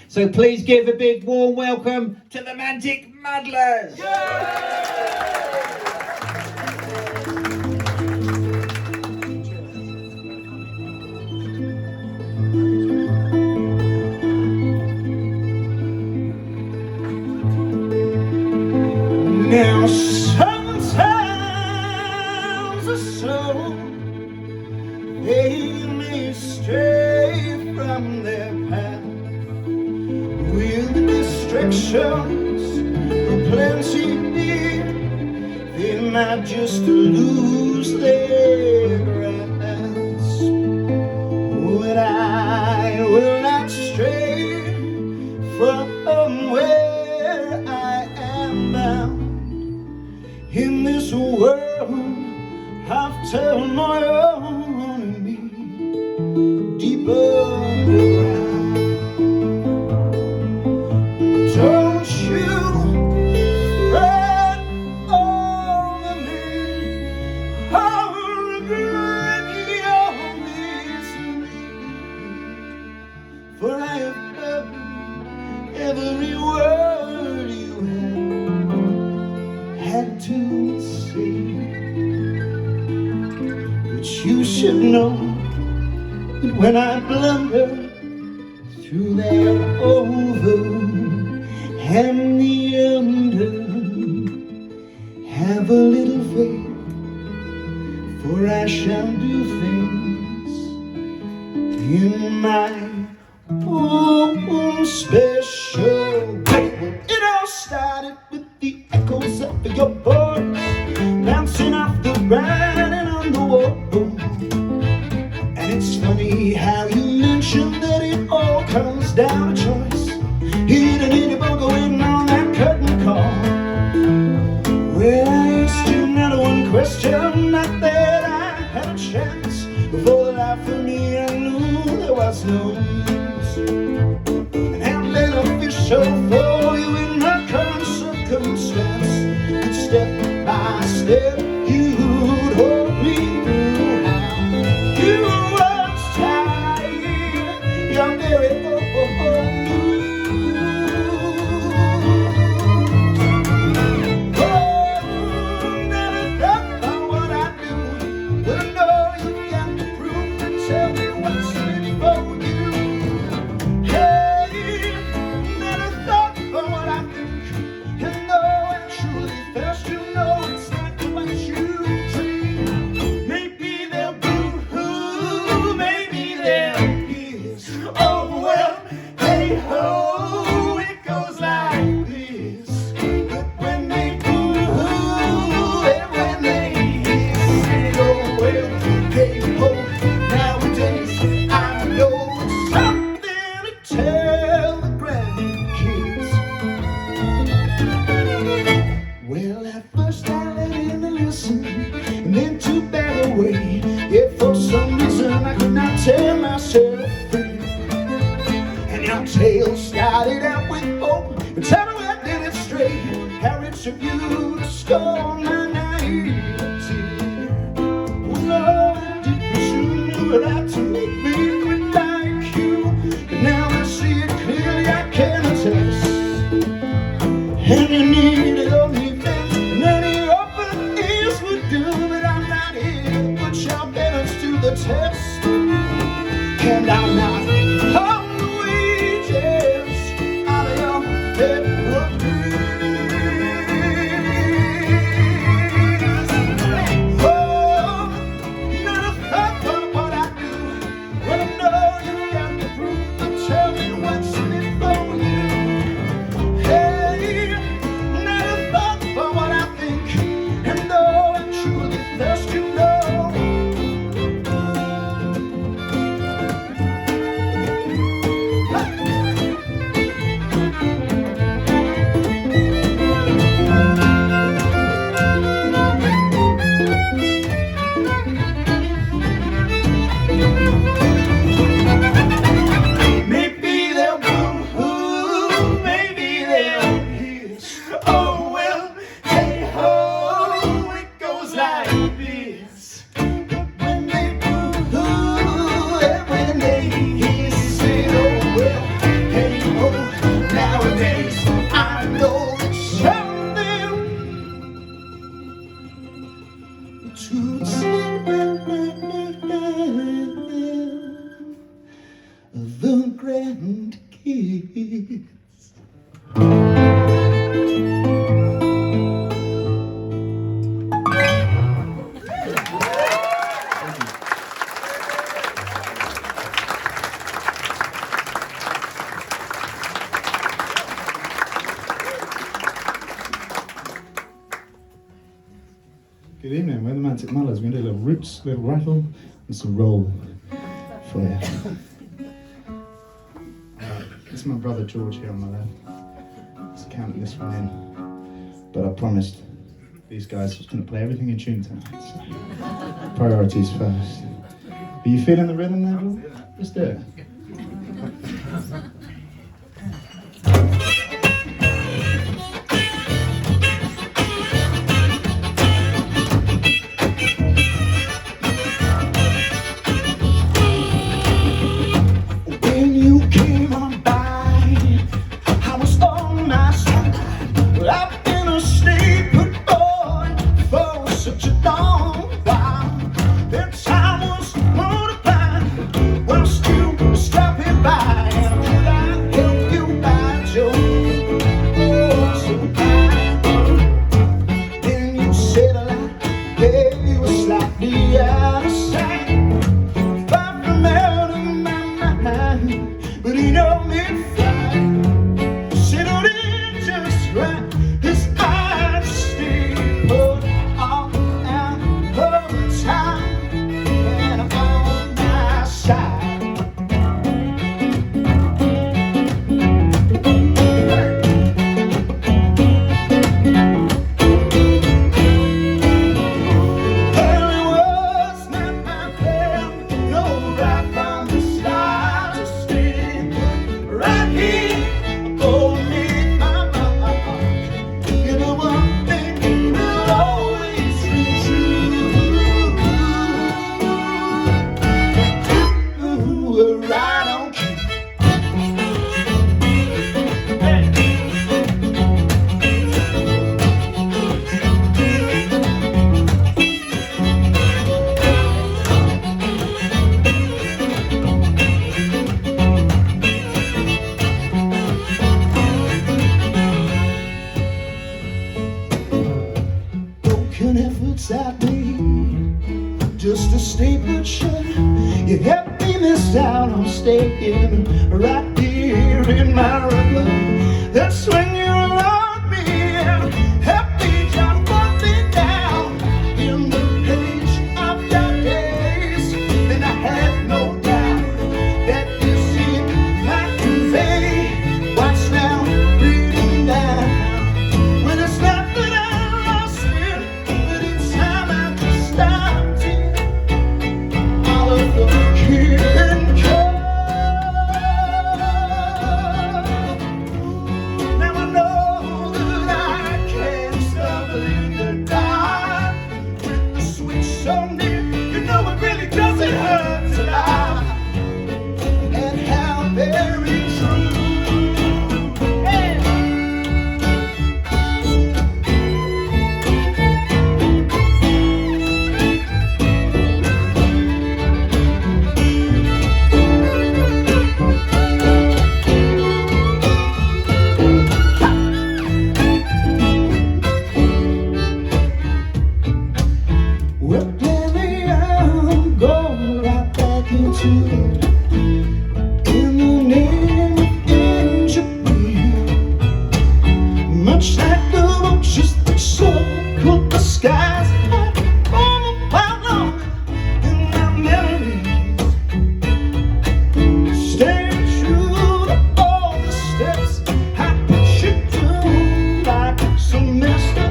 So please give a big warm welcome to the Mantic Muddlers. Now sometimes a soul, they may stray from their path with distractions aplenty. They might just lose their grasp, but I will not stray from where I am bound. In this world of turmoil on me, deep underground. Don't you fret over me, I'll regret your misery, for I have heard every word you had to say. But you should know that when I blunder through their over and the under, have a little faith, for I shall do things in my own special way. It all started with the echoes of your voice bouncing off the ground and on the wall. And it's funny how you mentioned that it all comes down to choice. Hit an interval going on that curtain call, where I asked you not one question, not that I had a chance. Before the life of me I knew there was no use, and how beneficial for you in my current circumstance, that step by step you'd hold me through. How you was tired, you're very old. Well, at first I let him listen, and then to back away. If for some reason I could not tear myself free, and your tale started out with hope, but tell me I did it straight. How rich of you to scorn my naivety. Well, all I did was you knew that to make me quit like you. But now I see it clearly, I can attest, and you needed only the test, and I'm not on the wages out of your bedroom. kiss. Good evening, we're the Mantic Muddlers. We're going to do a little roots, little rattle, and some roll for you. This is my brother George here on my left. Let's count this one in. But I promised these guys I was going to play everything in tune tonight. So priorities first. Are you feeling the rhythm there, George? Let's do it. Just to stay put shut. You helped me miss out on staying right here in my river. That's when you allowed me, helped me just put me down in the page of your days. Then I had no doubt that you see might convey what's now reading down. When it's not that I lost it, but it's time I just stopped it. Now I know that I can't stop in the dark with the switch so near. You know it really doesn't hurt to lie, and how very true. Much like the roaches that circle the skies, all about long in my memories. Stay true to all the steps I put you through, like some master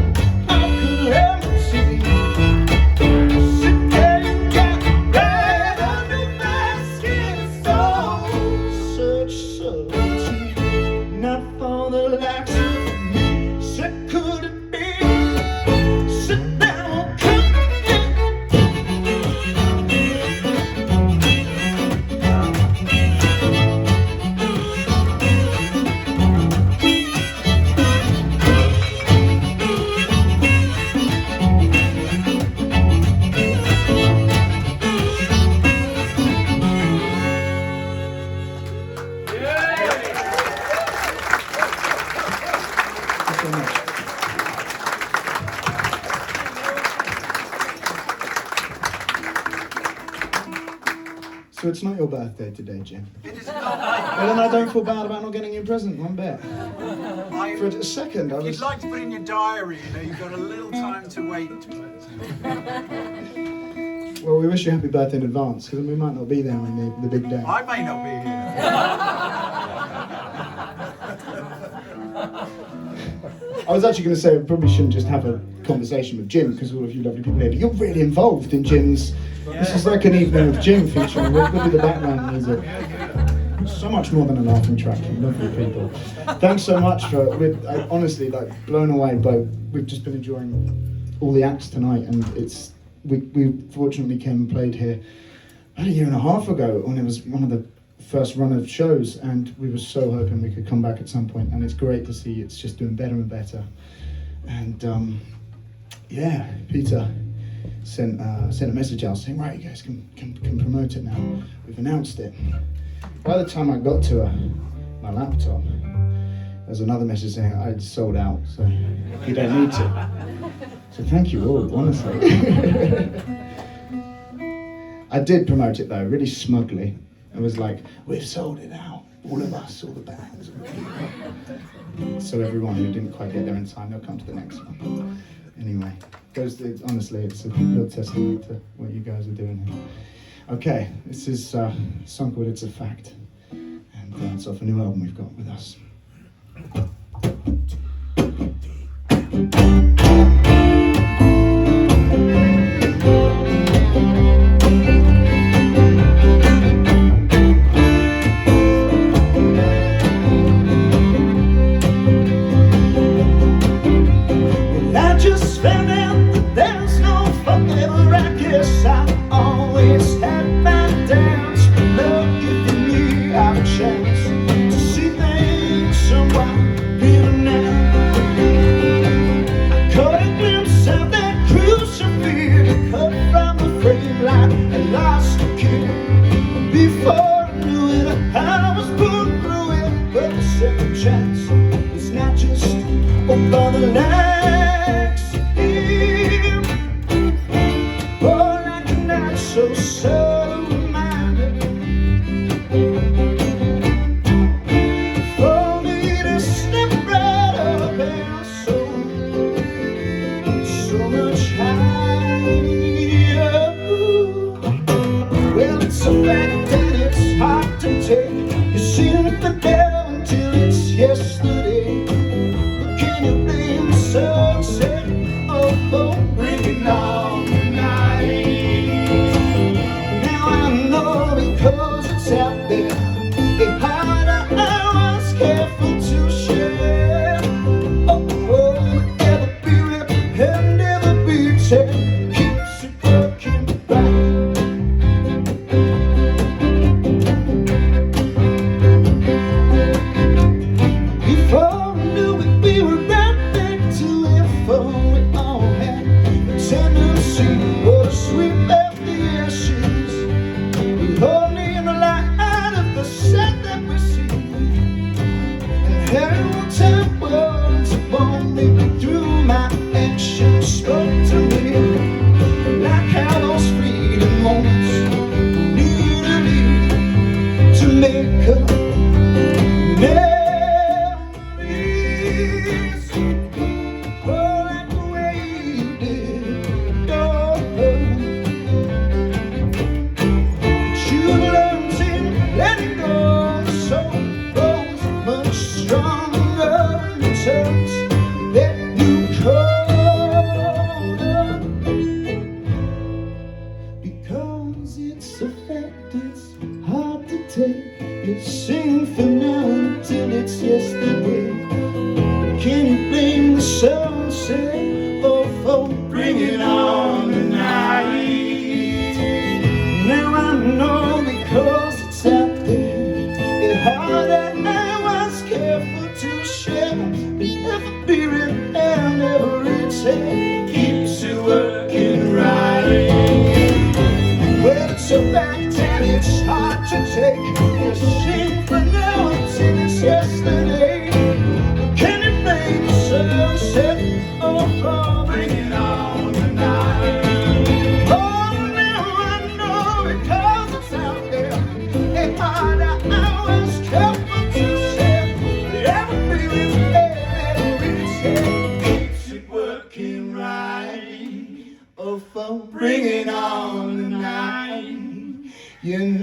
of calamity. Sit there, you got right under my skin, so such subtlety, not for the likes of me. Could it be? Sit down, could it be? Yeah. So it's not your birthday today, Jim. It is not. Well, then I don't feel bad about not getting you a present, one bit. For a second, I If was... you'd like to put in your diary, you know, you've got a little time to wait. Well, we wish you a happy birthday in advance, because we might not be there on the big day. I may not be here. I was actually going to say we probably shouldn't just have a conversation with Jim, because all of you lovely people here, but you're really involved in Jim's... This is like an evening of Jim featuring. We'll do the background music. So much more than a laughing track from lovely people. Thanks so much for... I honestly, like, blown away by... We've just been enjoying all the acts tonight, and it's... We fortunately came and played here about a year and a half ago when it was one of the first run of shows, and we were so hoping we could come back at some point, and it's great to see it's just doing better and better. And yeah, Peter sent a message out saying, right, you guys can promote it now. We've announced it. By the time I got to my laptop, there's another message saying I'd sold out, so you don't need to. So thank you all, honestly. I did promote it though, really smugly. I was like, we've sold it out, all of us, all the bands, all the people. So everyone who didn't quite get there in time, they'll come to the next one. Anyway, honestly, it's a real testament to what you guys are doing here. Okay, this is a song called It's a Fact, and it's off a new album we've got with us.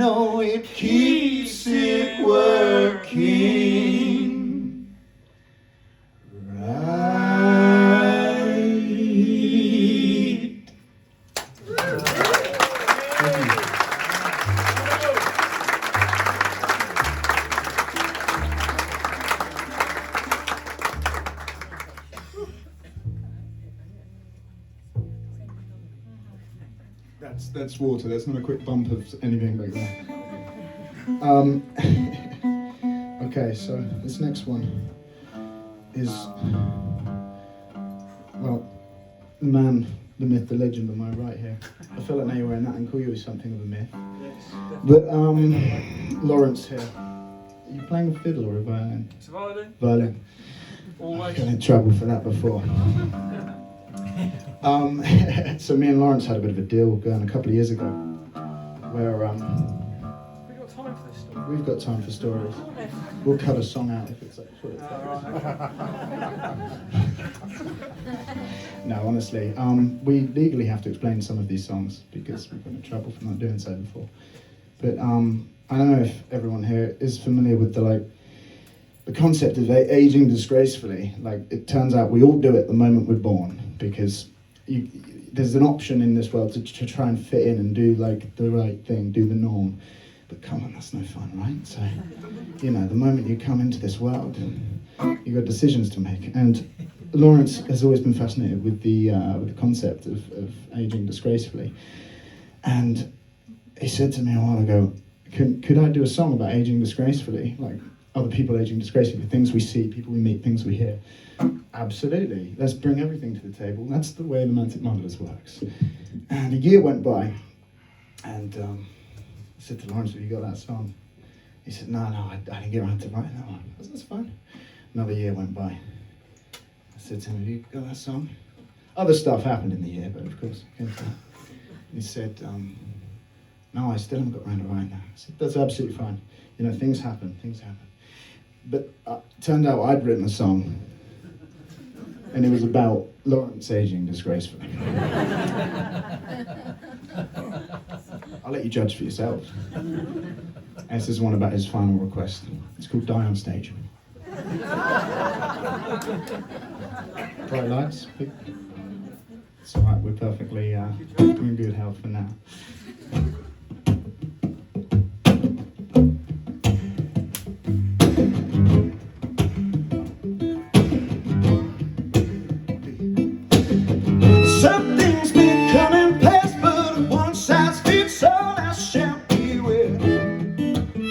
know it keeps it working right. That's water. That's not a quick bump of anything back there. Okay, so this next one is, well, the man, the myth, the legend on my right here. I feel like now you're wearing that and call you something of a myth. But Lawrence here. Are you playing a fiddle or a violin? It's a violin. Violin. Always. I've been in trouble for that before. So me and Lawrence had a bit of a deal going a couple of years ago, where Have we got time for this story? we've got time for stories. We'll cut a song out if it's like. No, honestly, we legally have to explain some of these songs because we've got in trouble for not doing so before. But I don't know if everyone here is familiar with the concept of aging disgracefully. Like, it turns out we all do it the moment we're born because there's an option in this world to try and fit in and do like the right thing, do the norm. But come on, that's no fun, right? So, the moment you come into this world, you've got decisions to make. And Lawrence has always been fascinated with the concept of aging disgracefully. And he said to me a while ago, could I do a song about aging disgracefully? Like, other people aging disgracefully, things we see, people we meet, things we hear. Absolutely. Let's bring everything to the table. That's the way the Mantic Muddlers works. And a year went by, and I said to Lawrence, have you got that song? He said, no, I didn't get around to writing that one. I said, that's fine. Another year went by. I said to him, have you got that song? Other stuff happened in the year, but of course, it came to that. He said, no, I still haven't got around to writing that. I said, that's absolutely fine. Things happen. But it turned out I'd written a song, and it was about Lawrence aging disgracefully. I'll let you judge for yourselves. And this is one about his final request. It's called Die on Stage. Bright lights. It's alright, we're perfectly in good health for now. Something's becoming past, but one size fits all. I shan't be with.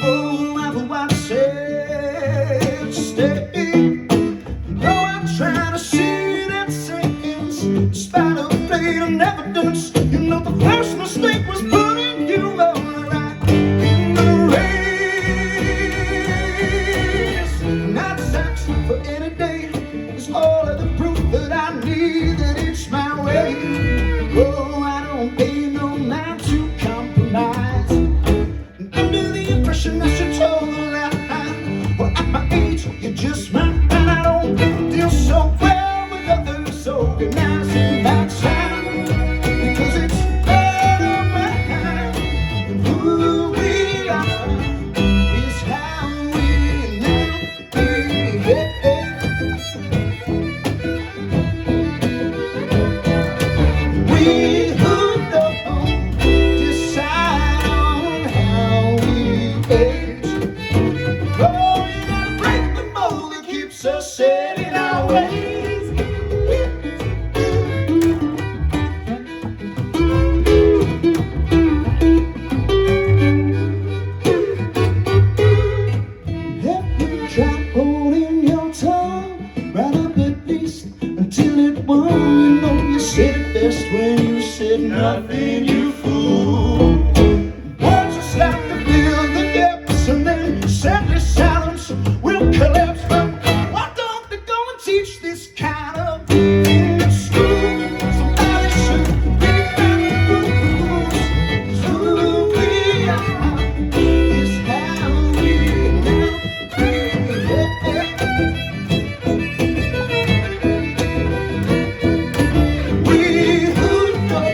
Oh, I've watched it stay. No, I'm trying to see that seconds, despite a blade of evidence. The first mistake was putting you on the right in the race. Not searching for any day is all of the proof that I need, that it's my way. Oh, I don't pay no mind to compromise. And under the impression I should toe the line. Well, at my age, you just might find I don't deal so well with others organizing backside. Because it's part of my mind. Who we are is how we navigate. We who know decide on how we age. Oh, you gotta break the mold that keeps us set in our ways. Have you tried holding your tongue right up at least until it won? You said it best when you said nothing, you fool. Words just like to fill the depths, and then sadly silence will collapse. But why don't they go and teach this kind of thing at school? Somebody should rewrite the rules. 'Cause who we are is how we navigate. We who know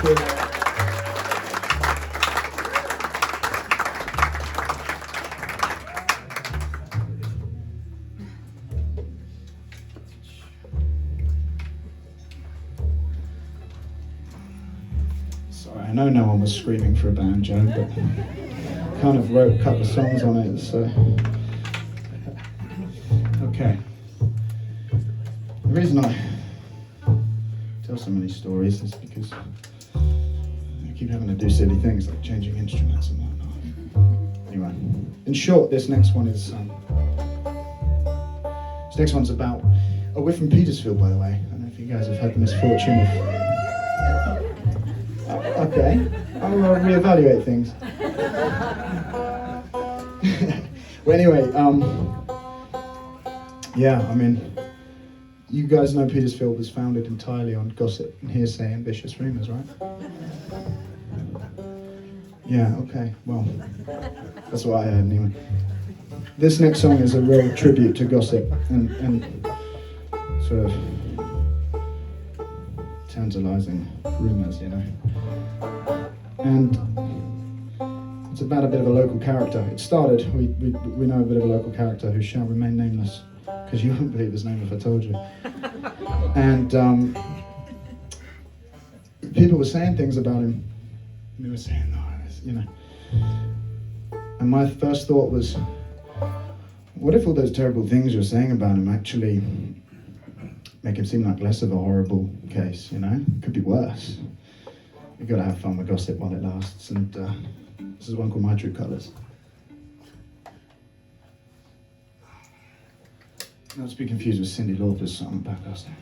Sorry, I know no one was screaming for a banjo, but kind of wrote a couple of songs on it, so. Okay. The reason I tell so many stories is because I keep having to do silly things like changing instruments and whatnot. Anyway, in short, this next one's about. Oh, we're from Petersfield, by the way. I don't know if you guys have had the misfortune of. Okay, I'll reevaluate things. Well, anyway, yeah, I mean, you guys know Petersfield was founded entirely on gossip and hearsay and vicious rumours, right? Yeah, okay, well, that's what I heard anyway. This next song is a real tribute to gossip and sort of tantalising rumours, you know. And it's about a bit of a local character. It started, we know a bit of a local character who shall remain nameless, because you wouldn't believe his name if I told you. And people were saying things about him, and they were saying, you know. And my first thought was, what if all those terrible things you're saying about him actually make him seem like less of a horrible case, you know? Could be worse. You've got to have fun with gossip while it lasts, and this is one called My True Colours. Not to be confused with Cyndi Lauper's song back last night.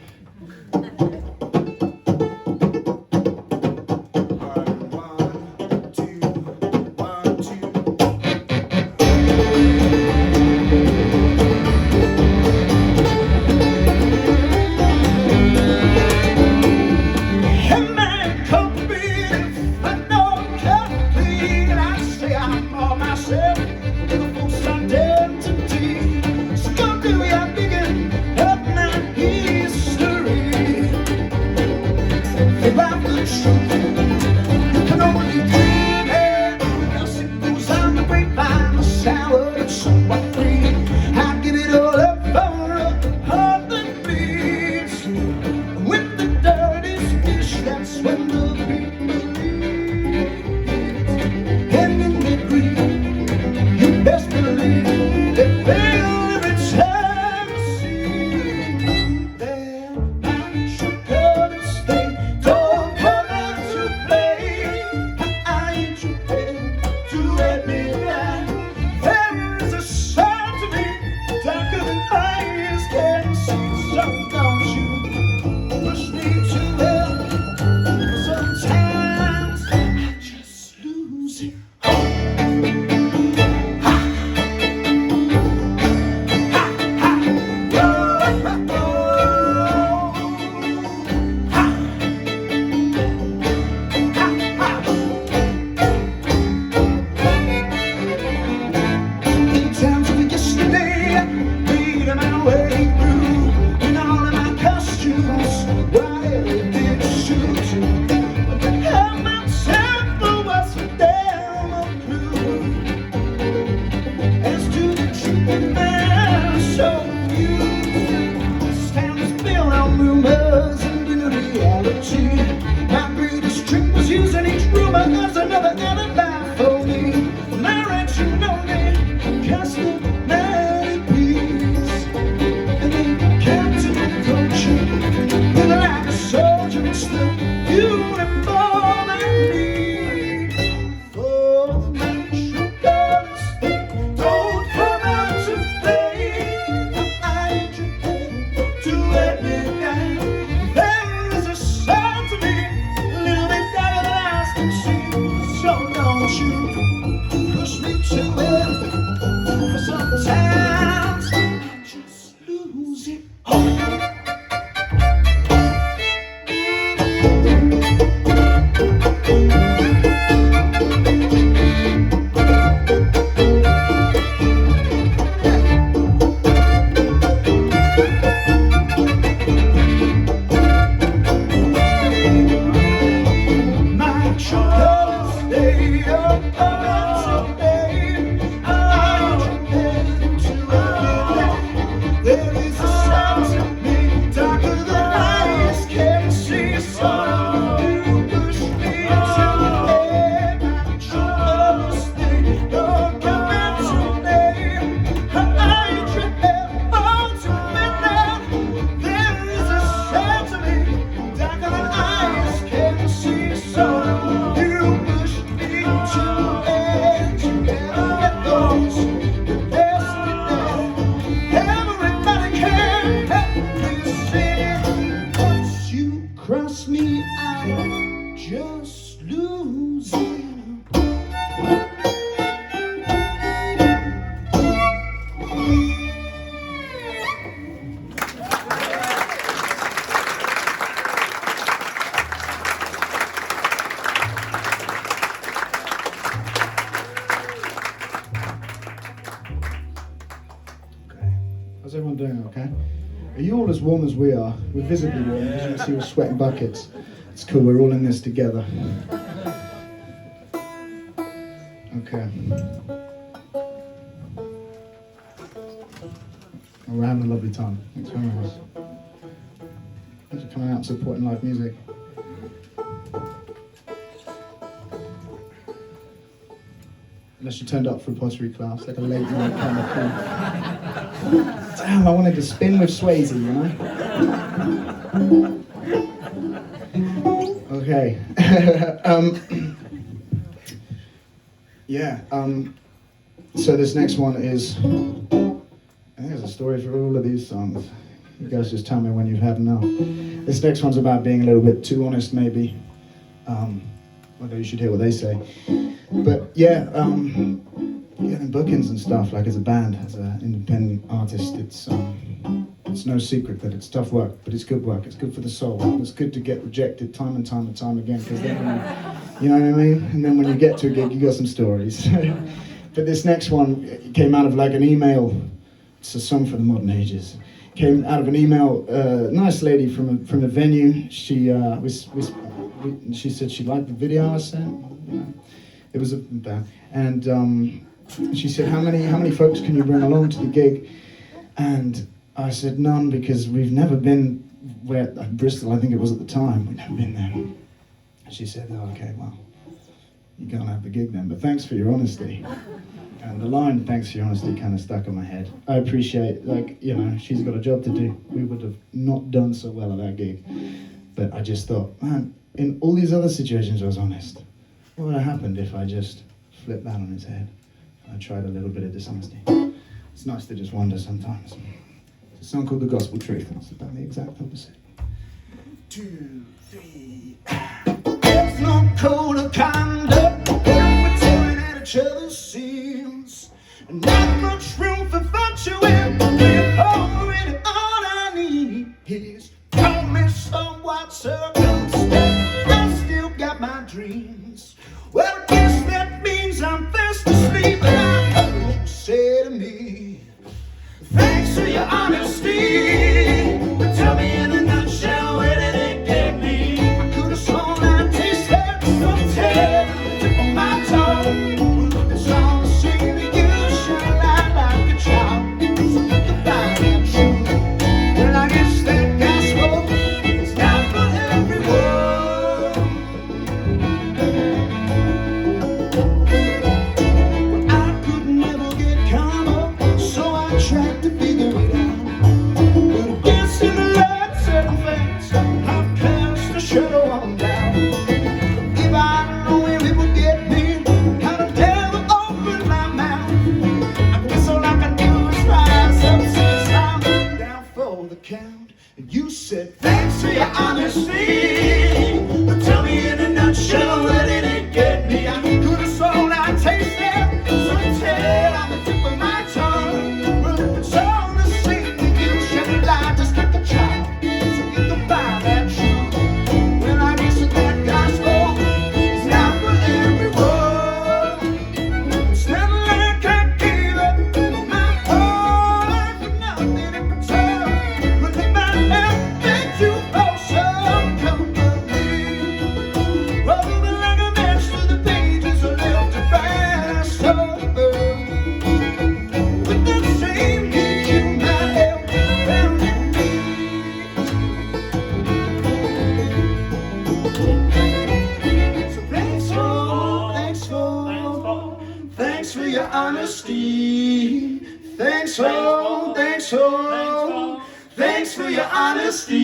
doing okay? Are you all as warm as we are? We're visibly warm because you can see we're sweating buckets. It's cool, we're all in this together. Okay. Well, we're having a lovely time. Thanks very much. Thanks for coming out and supporting live music. Unless you turned up for a pottery class, like a late night kind of thing. Damn, I wanted to spin with Swayze, you know? Okay. So this next one is, I think there's a story for all of these songs. You guys just tell me when you've had enough. This next one's about being a little bit too honest, maybe. Although you should hear what they say. But yeah, getting bookings and stuff, like as a band, as an independent artist, it's no secret that it's tough work, but it's good work. It's good for the soul. It's good to get rejected time and time and time again, because then you know what I mean? And then when you get to a gig, you got some stories. But this next one came out of like an email. It's a song for the modern ages. Came out of an email. Nice lady from a venue. She she said she liked the video I sent. It was a band, and she said, "How many folks can you bring along to the gig?" And I said, "None, because we've never been where Bristol. I think it was at the time. We've never been there." And she said, "Oh, okay, well, you can't have the gig then. But thanks for your honesty." And the line, "Thanks for your honesty," kind of stuck in my head. I appreciate, like, you know, she's got a job to do. We would have not done so well at that gig. But I just thought, man, in all these other situations I was honest. What would have happened if I just flipped that on its head? I tried a little bit of dishonesty. It's nice to just wonder sometimes. It's a song called The Gospel Truth, and it's about the exact opposite. 2, 3. There's no code of conduct when we're tearing at each other's seams. Not much room for virtue when we're already all I need is call me somewhat circumspect. I still got my dreams. Well, I guess that means I'm fast asleep, and I know what you say to me. Thanks for your honesty, but tell me in a nutshell, where did it get me? I could have sworn I tasted some tail on the tip of my tongue. It's all the same to you, shine light like a child. So you can find that truth. Well, I guess that gospel is not for everyone. Well, I could never get calm up, so I tried to figure it out. But I guess in the right circumstance, I've cast a shadow on down. If I don't know where it would get me, I'd have never opened my mouth. I guess all I can do is rise up since I'm down for the count. And you said, thanks for your honesty, but tell me in a nutshell, where did it get me? I could have sworn I tasted some tail on the tip of my tongue. Well, if it's all the same to you, shed light just like a child, so you can find that truth. Well, I guess that gospel is not for everyone. It's not like I gave up my whole life for nothing in return. But if I have thank you for some company, rather than like a match to the pages or left to find sober. With the same heat you might help found in me. So thanks for your honesty. Thanks for your honesty.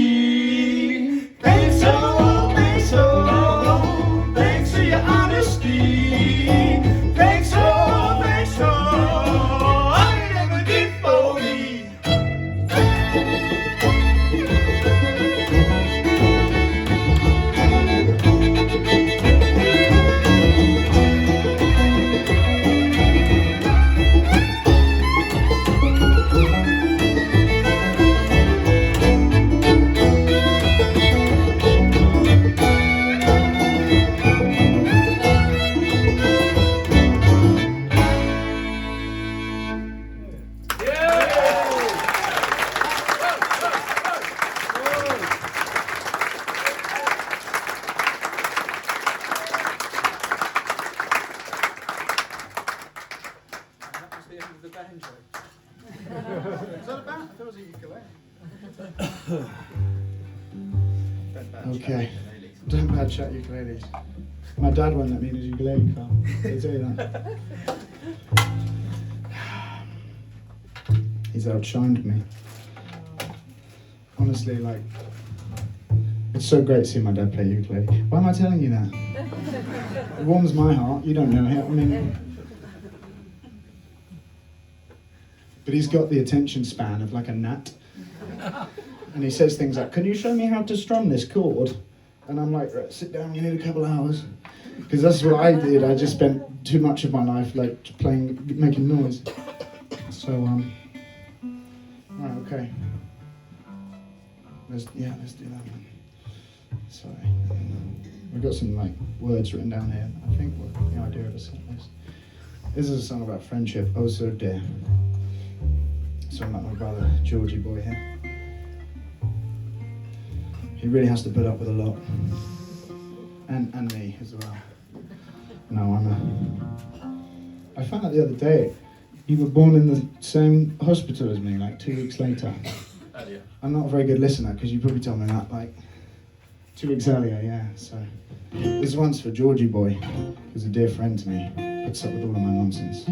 Thanks for your honesty. Thanks for all you ever did for me. Okay. Don't bad chat ukuleles. My dad won't let me in his ukulele car. I'll tell you that. He's outshined me. Honestly, like, it's so great seeing my dad play ukulele. Why am I telling you that? It warms my heart. You don't know him. I mean, but he's got the attention span of like a gnat. And he says things like, "Can you show me how to strum this chord?" And I'm like, "Right, sit down, you need a couple hours." Because that's what I did. I just spent too much of my life like playing, making noise. So, right, okay. Let's do that one. Sorry. We've got some like words written down here. I think what the idea of a set list. This is a song about friendship. Oh, so dear. Song about my brother, Georgie boy here. He really has to put up with a lot. And me as well. No, I found out the other day, you were born in the same hospital as me, like 2 weeks later. Earlier. I'm not a very good listener, because you probably told me that, like, 2 weeks earlier, yeah, so. This one's for Georgie boy, who's a dear friend to me, puts up with all of my nonsense.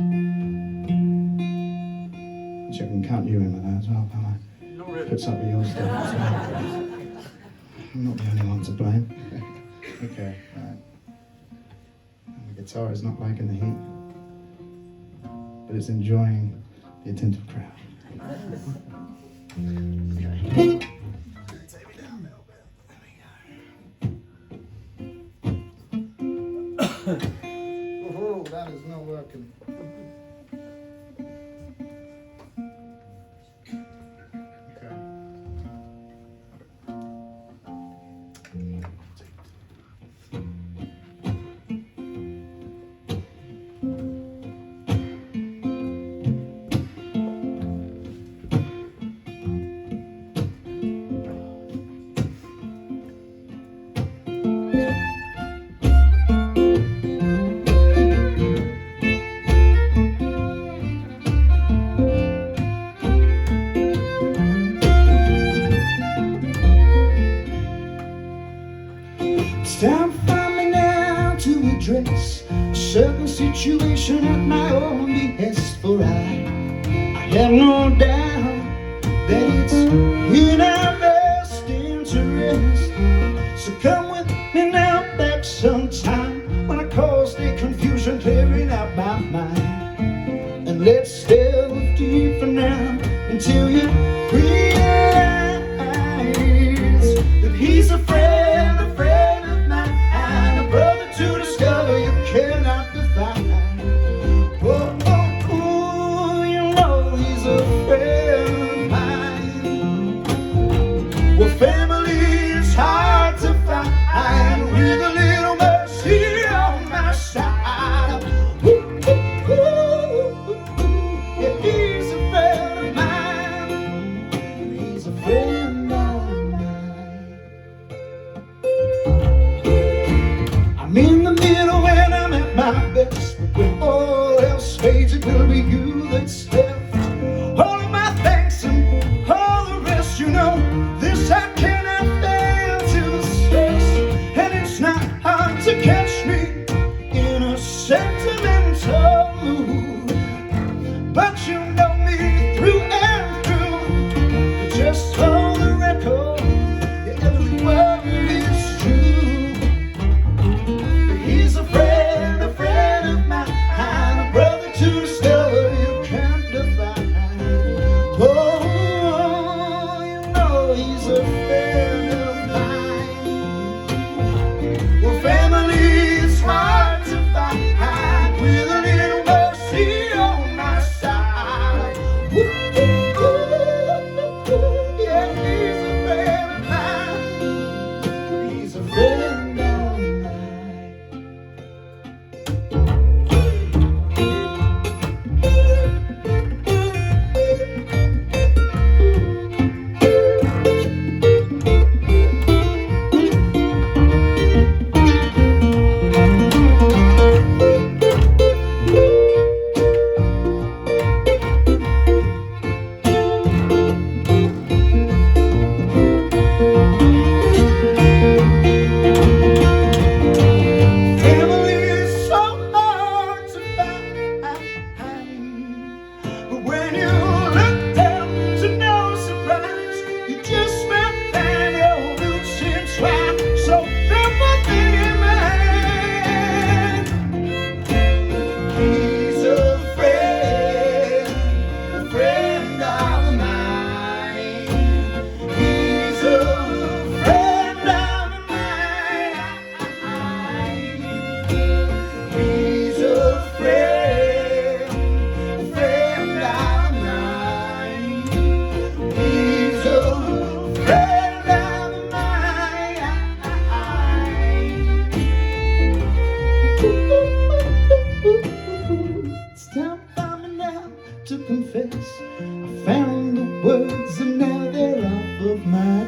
Which I can count you in with that as well, can't I? Not really. Puts up with your stuff as well. I'm not the only one to blame. Okay, right. And the guitar is not liking the heat, but it's enjoying the attentive crowd. Okay. Take me down a little bit. There we go. Oh, that is not working. Okay. It's time for me now to address a certain situation at my own behest, for I have no doubt that it's in our best interest. So come with me now back sometime when I cause the confusion clearing out my mind, and let's delve deep for now until you realize that he's a friend of mine, a brother to discover you cannot define. Oh, oh, oh, you know he's a friend of mine. Well, family is hard to find with a little mercy on my side. Ooh, ooh, ooh, ooh. Yeah, he's a friend of mine. He's a friend of mine. I'm in the middle and I'm at my best, but when all else fades, it will be you that's left. All of my thanks and all the rest, you know, this I cannot fail to stress. And it's not hard to catch me in a sentimental mood, but you know me through and through. Just hold the record, yeah, every word is true. He's a friend of mine, a brother to discover you can't define. Oh, you know he's a friend of mine. Well, family is hard to find with a little mercy on my side. Ooh, ooh, ooh, ooh, yeah, he's a friend of mine. He's a friend of mine.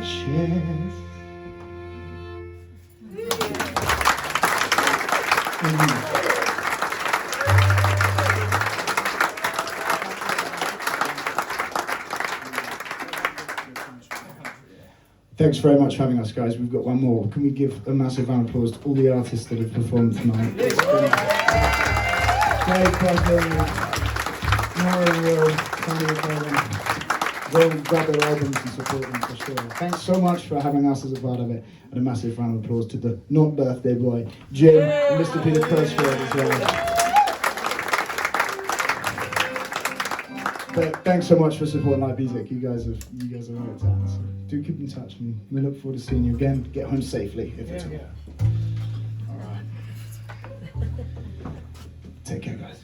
chest. Thanks very much for having us, guys. We've got one more. Can we give a massive round of applause to all the artists that have performed tonight? It's been Dave Crosby, Mario Will, Sandy McCollum. They'll grab their albums and support them for sure. Thanks so much for having us as a part of it. And a massive round of applause to the not birthday boy, Jim, and Mr. Peter Pershford as well. But thanks so much for supporting live music. You guys are where it's at. So do keep in touch, and we look forward to seeing you again. Get home safely if it's all. All right. Take care, guys.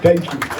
Thank you.